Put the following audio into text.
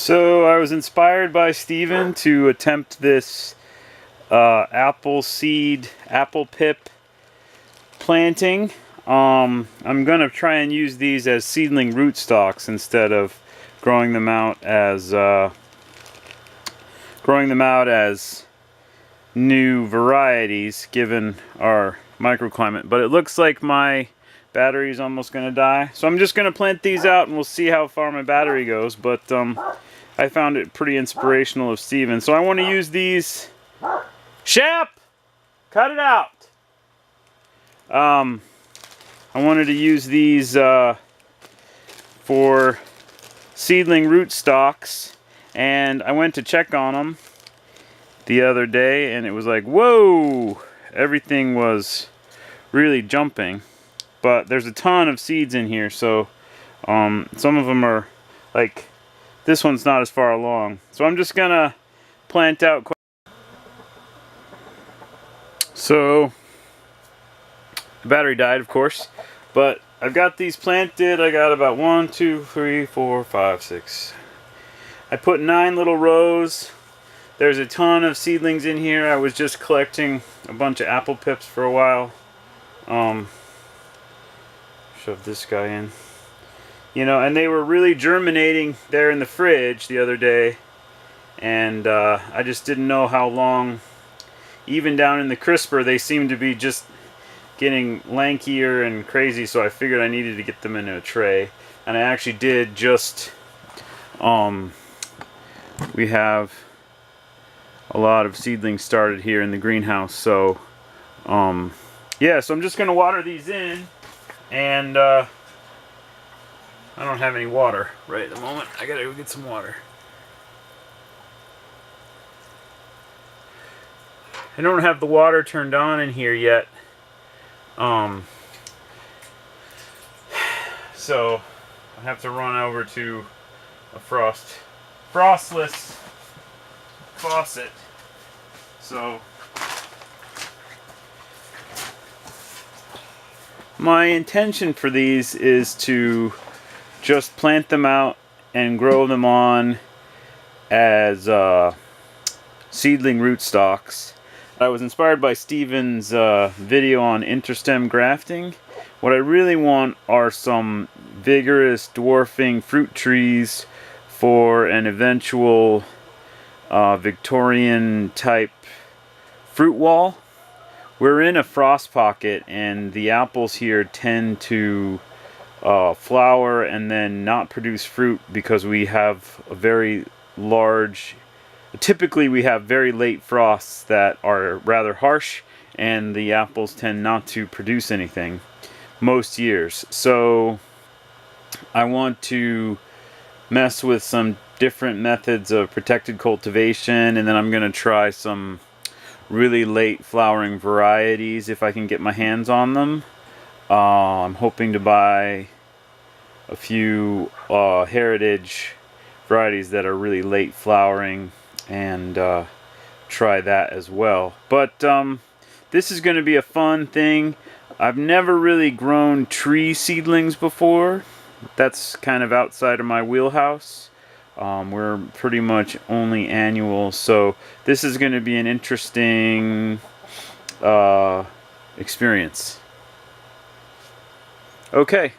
So I was inspired by Steven to attempt this apple pip planting. I'm gonna try and use these as seedling rootstocks instead of growing them out as new varieties given our microclimate. But it looks like my battery is almost gonna die, so I'm just gonna plant these out and we'll see how far my battery goes. But I found it pretty inspirational of Steven, so I want to use these. Shep, cut it out. I wanted to use these for seedling rootstocks, and I went to check on them the other day, and it was like, whoa! Everything was really jumping, but there's a ton of seeds in here, so some of them are like, this one's not as far along, so I'm just gonna plant out. So the battery died, of course, but I've got these planted. I got about 1, 2, 3, 4, 5, 6. I put 9 little rows. There's a ton of seedlings in here. I was just collecting a bunch of apple pips for a while. Shove this guy in. You know, and they were really germinating there in the fridge the other day, and I just didn't know how long. Even down in the crisper, they seemed to be just getting lankier and crazy, so I figured I needed to get them into a tray. And I actually did just, we have a lot of seedlings started here in the greenhouse, so yeah, so I'm just gonna water these in, and I don't have any water right at the moment. I gotta go get some water. I don't have the water turned on in here yet. So I have to run over to a frostless faucet. So my intention for these is to just plant them out and grow them on as seedling rootstocks. I was inspired by Steven's video on interstem grafting. What I really want are some vigorous dwarfing fruit trees for an eventual Victorian type fruit wall. We're in a frost pocket, and the apples here tend to flower and then not produce fruit because we have a very large, typically we have very late frosts that are rather harsh, and the apples tend not to produce anything most years. So I want to mess with some different methods of protected cultivation, and then I'm going to try some really late flowering varieties if I can get my hands on them. I'm hoping to buy a few heritage varieties that are really late flowering and try that as well. But this is going to be a fun thing. I've never really grown tree seedlings before. That's kind of outside of my wheelhouse. We're pretty much only annual, so this is going to be an interesting experience. Okay.